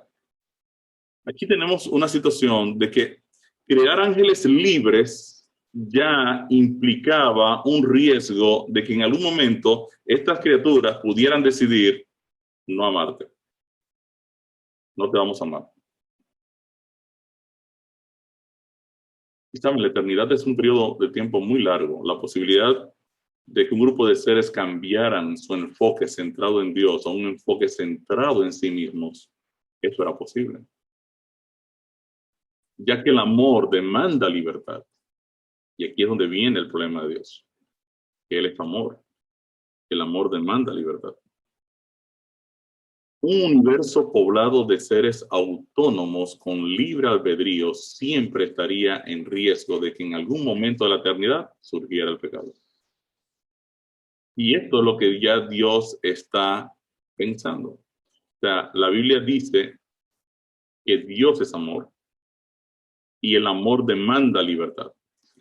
aquí tenemos una situación de que crear ángeles libres ya implicaba un riesgo de que en algún momento estas criaturas pudieran decidir no amarte. No te vamos a amar. Y saben, la eternidad es un periodo de tiempo muy largo. La posibilidad de que un grupo de seres cambiaran su enfoque centrado en Dios a un enfoque centrado en sí mismos, eso era posible. Ya que el amor demanda libertad. Y aquí es donde viene el problema de Dios. Que Él es amor. El amor demanda libertad. Un universo poblado de seres autónomos con libre albedrío siempre estaría en riesgo de que en algún momento de la eternidad surgiera el pecado. Y esto es lo que ya Dios está pensando. O sea, la Biblia dice que Dios es amor y el amor demanda libertad.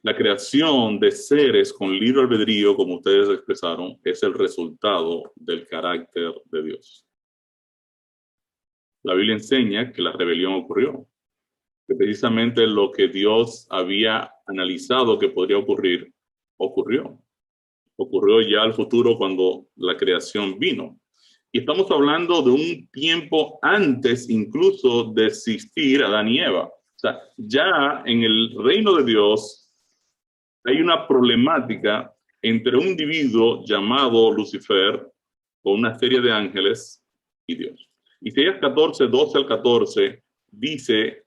La creación de seres con libre albedrío, como ustedes expresaron, es el resultado del carácter de Dios. La Biblia enseña que la rebelión ocurrió, que precisamente lo que Dios había analizado que podría ocurrir, ocurrió. Ocurrió ya al futuro cuando la creación vino. Y estamos hablando de un tiempo antes incluso de existir Adán y Eva. O sea, ya en el reino de Dios hay una problemática entre un individuo llamado Lucifer o una serie de ángeles y Dios. Isaías 14, 12 al 14 dice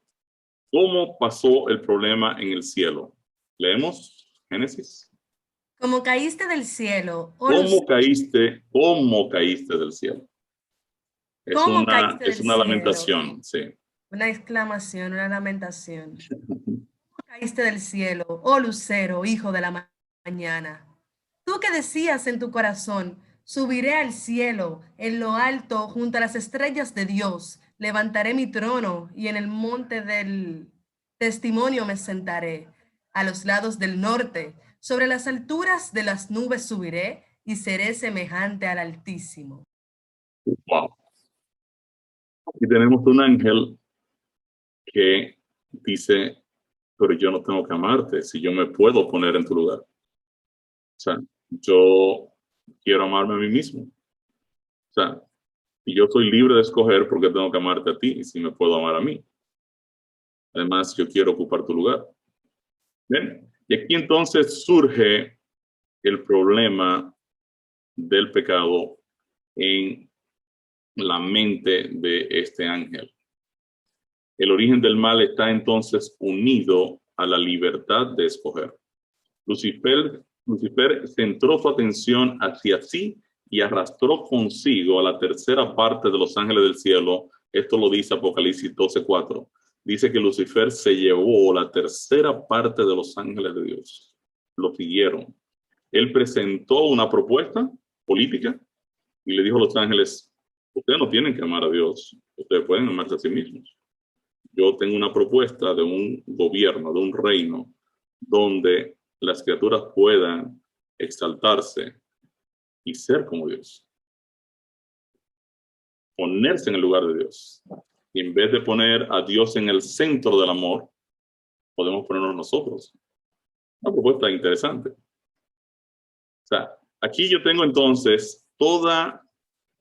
cómo pasó el problema en el cielo. ¿Leemos Génesis?
Como caíste del cielo.
¿Cómo caíste del cielo? Es una lamentación, sí.
Una exclamación, una lamentación. ¿Cómo caíste del cielo, oh lucero, hijo de la mañana? Tú que decías en tu corazón, subiré al cielo, en lo alto, junto a las estrellas de Dios. Levantaré mi trono y en el monte del testimonio me sentaré. A los lados del norte, sobre las alturas de las nubes subiré y seré semejante al Altísimo.
Wow. Aquí tenemos un ángel que dice, pero yo no tengo que amarte si yo me puedo poner en tu lugar. O sea, yo quiero amarme a mí mismo. O sea, y yo soy libre de escoger porque tengo que amarte a ti y si me puedo amar a mí. Además, yo quiero ocupar tu lugar. ¿Bien? Y aquí entonces surge el problema del pecado en la mente de este ángel. El origen del mal está entonces unido a la libertad de escoger. Lucifer centró su atención hacia sí y arrastró consigo a la tercera parte de los ángeles del cielo. Esto lo dice Apocalipsis 12:4. Dice que Lucifer se llevó la tercera parte de los ángeles de Dios. Lo siguieron. Él presentó una propuesta política y le dijo a los ángeles, ustedes no tienen que amar a Dios, ustedes pueden amarse a sí mismos. Yo tengo una propuesta de un gobierno, de un reino, donde las criaturas puedan exaltarse y ser como Dios. Ponerse en el lugar de Dios. Y en vez de poner a Dios en el centro del amor, podemos ponernos nosotros. Una propuesta interesante. O sea, aquí yo tengo entonces toda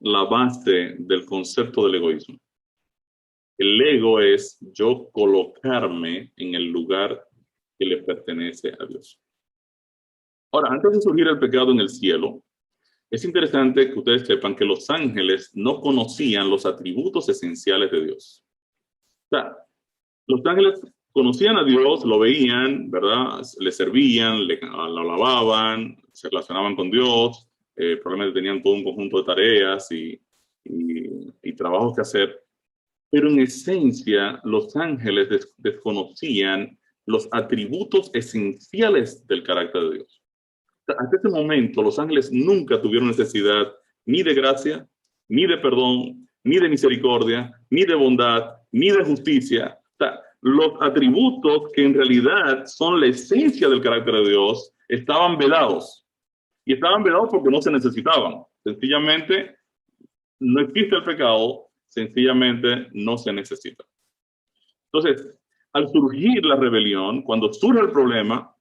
la base del concepto del egoísmo. El ego es yo colocarme en el lugar que le pertenece a Dios. Ahora, antes de surgir el pecado en el cielo, es interesante que ustedes sepan que los ángeles no conocían los atributos esenciales de Dios. O sea, los ángeles conocían a Dios, lo veían, ¿verdad? Le servían, lo alababan, se relacionaban con Dios, probablemente tenían todo un conjunto de tareas y trabajos que hacer. Pero en esencia, los ángeles desconocían los atributos esenciales del carácter de Dios. Hasta ese momento, los ángeles nunca tuvieron necesidad ni de gracia, ni de perdón, ni de misericordia, ni de bondad, ni de justicia. O sea, los atributos que en realidad son la esencia del carácter de Dios estaban vedados. Y estaban vedados porque no se necesitaban. Sencillamente, no existe el pecado, sencillamente no se necesita. Entonces, al surgir la rebelión, cuando surge el problema,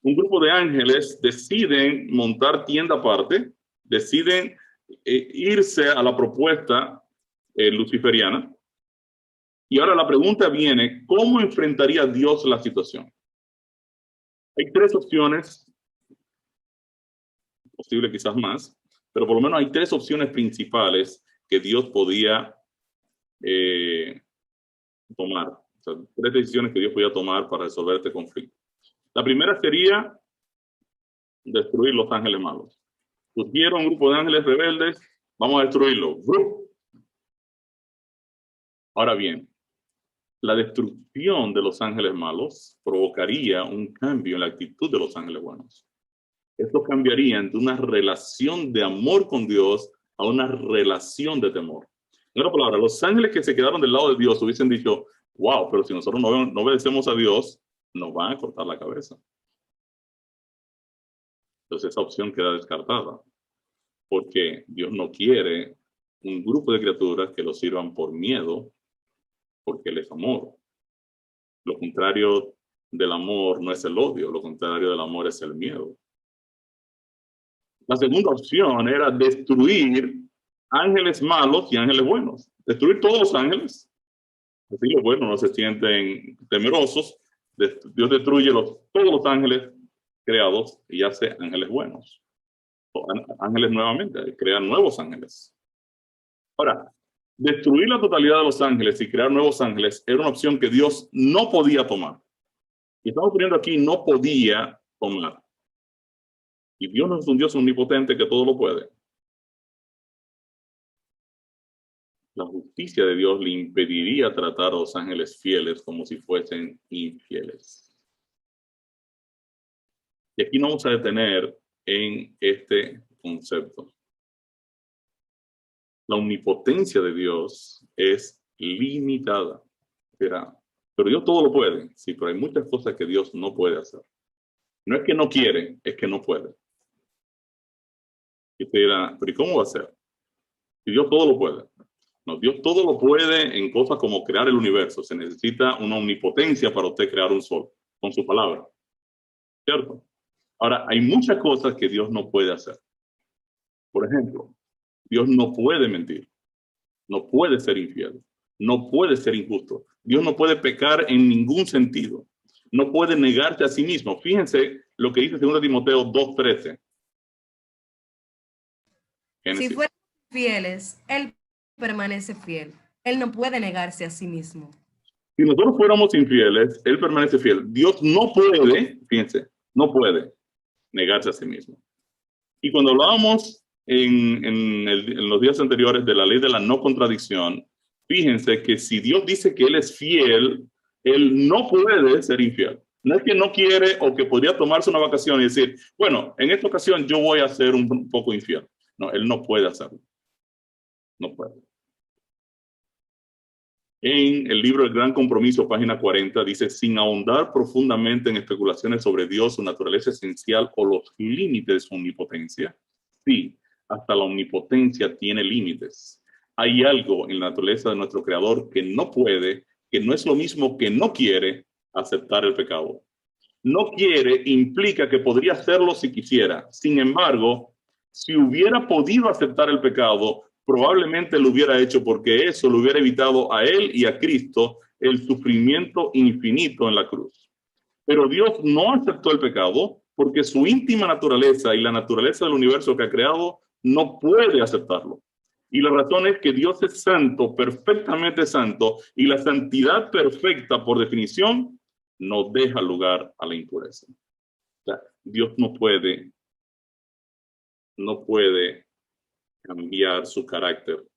un grupo de ángeles deciden montar tienda aparte, deciden irse a la propuesta luciferiana. Y ahora la pregunta viene, ¿cómo enfrentaría Dios la situación? Hay tres opciones, posible quizás más, pero por lo menos hay tres opciones principales que Dios podía tomar. O sea, tres decisiones que Dios podía tomar para resolver este conflicto. La primera sería destruir los ángeles malos. Surgieron un grupo de ángeles rebeldes, vamos a destruirlos. Ahora bien, la destrucción de los ángeles malos provocaría un cambio en la actitud de los ángeles buenos. Esto cambiaría de una relación de amor con Dios a una relación de temor. En otras palabras, los ángeles que se quedaron del lado de Dios hubiesen dicho, wow, pero si nosotros no obedecemos a Dios, nos van a cortar la cabeza. Entonces esa opción queda descartada, porque Dios no quiere un grupo de criaturas que lo sirvan por miedo, porque Él es amor. Lo contrario del amor no es el odio, lo contrario del amor es el miedo. La segunda opción era destruir ángeles malos y ángeles buenos. Destruir todos los ángeles. Así los buenos no se sienten temerosos. Dios destruye todos los ángeles creados y hace ángeles buenos. Ángeles nuevamente, crea nuevos ángeles. Ahora, destruir la totalidad de los ángeles y crear nuevos ángeles era una opción que Dios no podía tomar. Y estamos poniendo aquí no podía tomar. Y Dios no es un Dios omnipotente que todo lo puede. La justicia de Dios le impediría tratar a los ángeles fieles como si fuesen infieles. Y aquí nos vamos a detener en este concepto. La omnipotencia de Dios es limitada. Pero Dios todo lo puede. Sí, pero hay muchas cosas que Dios no puede hacer. No es que no quiere, es que no puede. Y usted dirá, pero ¿y cómo va a ser? Si Dios todo lo puede. No, Dios todo lo puede en cosas como crear el universo. Se necesita una omnipotencia para usted crear un sol, con su palabra. ¿Cierto? Ahora, hay muchas cosas que Dios no puede hacer. Por ejemplo, Dios no puede mentir. No puede ser infiel. No puede ser injusto. Dios no puede pecar en ningún sentido. No puede negarse a sí mismo. Fíjense lo que dice 2 Timoteo 2:13.
Si fueran fieles, Él permanece fiel. Él no puede negarse a sí mismo.
Si nosotros fuéramos infieles, Él permanece fiel. Dios no puede, fíjense, no puede negarse a sí mismo. Y cuando hablábamos en los días anteriores de la ley de la no contradicción, fíjense que si Dios dice que Él es fiel, Él no puede ser infiel. No es que no quiere o que podría tomarse una vacación y decir, bueno, en esta ocasión yo voy a ser un poco infiel. No, Él no puede hacerlo. No puede. En el libro El Gran Compromiso, página 40, dice, sin ahondar profundamente en especulaciones sobre Dios, su naturaleza esencial o los límites de su omnipotencia. Sí, hasta la omnipotencia tiene límites. Hay algo en la naturaleza de nuestro Creador que no puede, que no es lo mismo que no quiere aceptar el pecado. No quiere implica que podría hacerlo si quisiera. Sin embargo, si hubiera podido aceptar el pecado, probablemente lo hubiera hecho porque eso le hubiera evitado a él y a Cristo el sufrimiento infinito en la cruz. Pero Dios no aceptó el pecado porque su íntima naturaleza y la naturaleza del universo que ha creado no puede aceptarlo. Y la razón es que Dios es santo, perfectamente santo, y la santidad perfecta, por definición, no deja lugar a la impureza. O sea, Dios no puede cambiar su carácter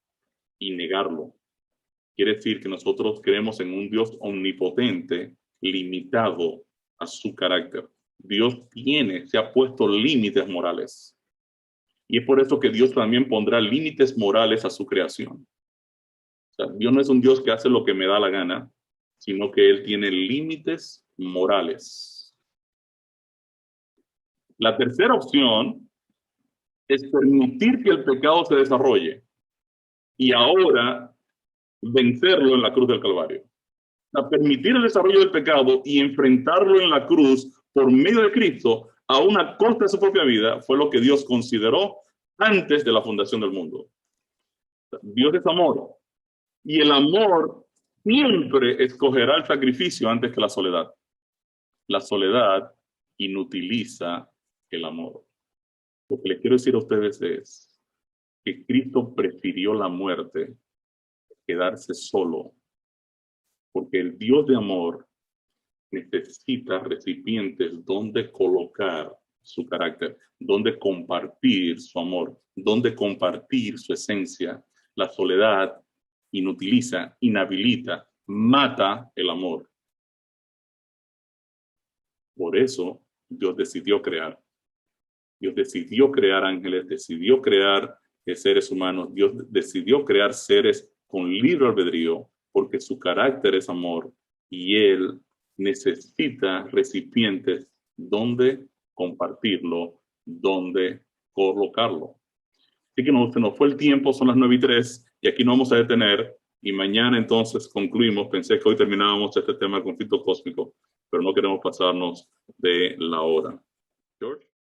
y negarlo. Quiere decir que nosotros creemos en un Dios omnipotente, limitado a su carácter. Dios se ha puesto límites morales. Y es por eso que Dios también pondrá límites morales a su creación. O sea, Dios no es un Dios que hace lo que me da la gana. sino que Él tiene límites morales. La tercera opción es permitir que el pecado se desarrolle y ahora vencerlo en la cruz del Calvario. O sea, permitir el desarrollo del pecado y enfrentarlo en la cruz por medio de Cristo a una costa de su propia vida fue lo que Dios consideró antes de la fundación del mundo. Dios es amor y el amor siempre escogerá el sacrificio antes que la soledad. La soledad inutiliza el amor. Lo que les quiero decir a ustedes es que Cristo prefirió la muerte, quedarse solo, porque el Dios de amor necesita recipientes donde colocar su carácter, donde compartir su amor, donde compartir su esencia. La soledad inutiliza, inhabilita, mata el amor. Por eso Dios decidió crear. Dios decidió crear ángeles, decidió crear seres humanos. Dios decidió crear seres con libre albedrío porque su carácter es amor y Él necesita recipientes donde compartirlo, donde colocarlo. Así que se nos fue el tiempo, son las 9:03 y aquí nos vamos a detener y mañana entonces concluimos. Pensé que hoy terminábamos este tema del conflicto cósmico, pero no queremos pasarnos de la hora. George.